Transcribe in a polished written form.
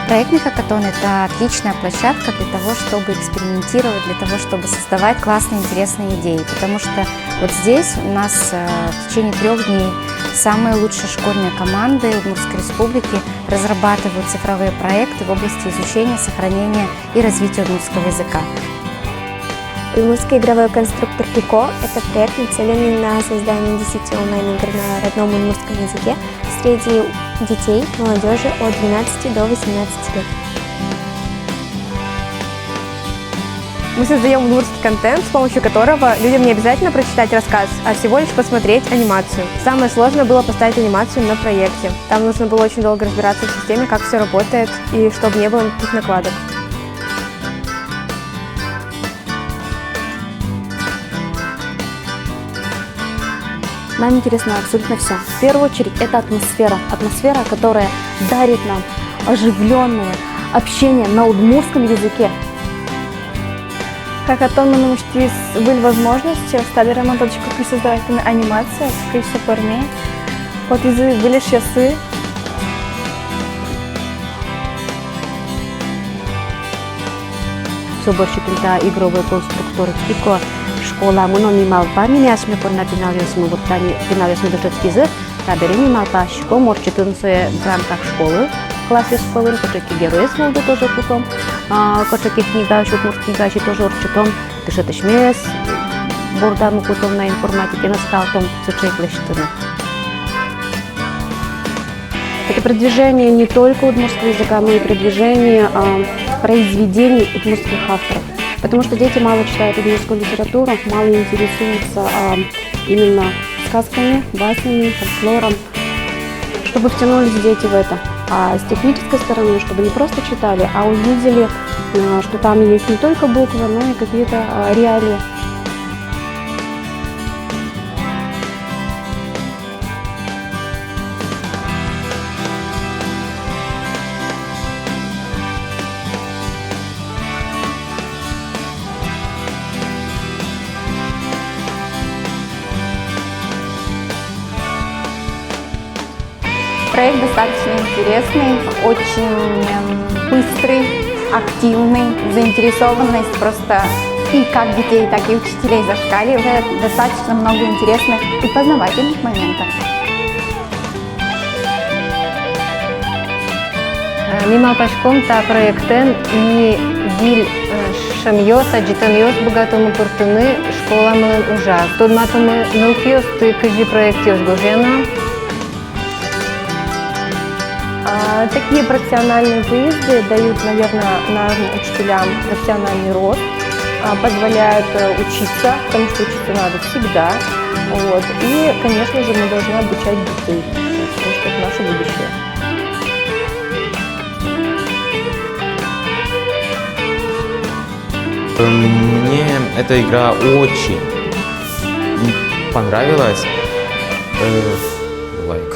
Проектный хакатон – это отличная площадка для того, чтобы экспериментировать, для того, чтобы создавать классные, интересные идеи. Потому что вот здесь у нас в течение 3 дней самые лучшие школьные команды Удмуртской Республики разрабатывают цифровые проекты в области изучения, сохранения и развития удмуртского языка. Удмуртский игровой конструктор ПИКО – это проект, нацеленный на создание 10 онлайн-игр на родном удмуртском языке среди детей, молодежи от 12 до 18 лет. Мы создаем удмуртский контент, с помощью которого людям не обязательно прочитать рассказ, а всего лишь посмотреть анимацию. Самое сложное было поставить анимацию на проекте. Там нужно было очень долго разбираться в системе, как все работает, и чтобы не было никаких накладок. Нам интересно абсолютно все. В первую очередь это атмосфера. Атмосфера, которая дарит нам оживленное общение на удмуртском языке. Хакатонның мüştis был возможности стали ремонтовать как создательная анимация, как и сопорне. Вот из были часы. Соборщикинта игровой конструктор ПИКО школа муноми малпа минясме порна пиналиосме вот тани пиналиосме дошескизы табереми малпа шко морчитын свои в рамках школы классе школы кочеки герои сволды тоже кутом кочеки книга чуть мур книга чуть тоже орчитом дышатышмес бордаму кутом на информатике на скалтом цучеклещтыны. Это продвижение не только удмуртского языка, но и продвижение произведений удмуртских авторов. Потому что дети мало читают удмуртскую литературу, мало интересуются именно сказками, баснями, фольклором. Чтобы втянулись дети в это. А с технической стороны, чтобы не просто читали, а увидели, что там есть не только буквы, но и какие-то реалии. Проект достаточно интересный, очень быстрый, активный, заинтересованность просто и как детей, так и учителей зашкаливает. Достаточно много интересных и познавательных моментов. Мимо пашком та проектен и виль шамьос, аджитаньос богатому туртыны школа мы ужас. Тут матумы науфиос ты кажи проектиос гожена. Такие профессиональные выезды дают, наверное, нашим учителям профессиональный рост, позволяют учиться, потому что учиться надо всегда. Вот. И, конечно же, мы должны обучать детей, потому что это наше будущее. Мне эта игра очень понравилась. Лайк.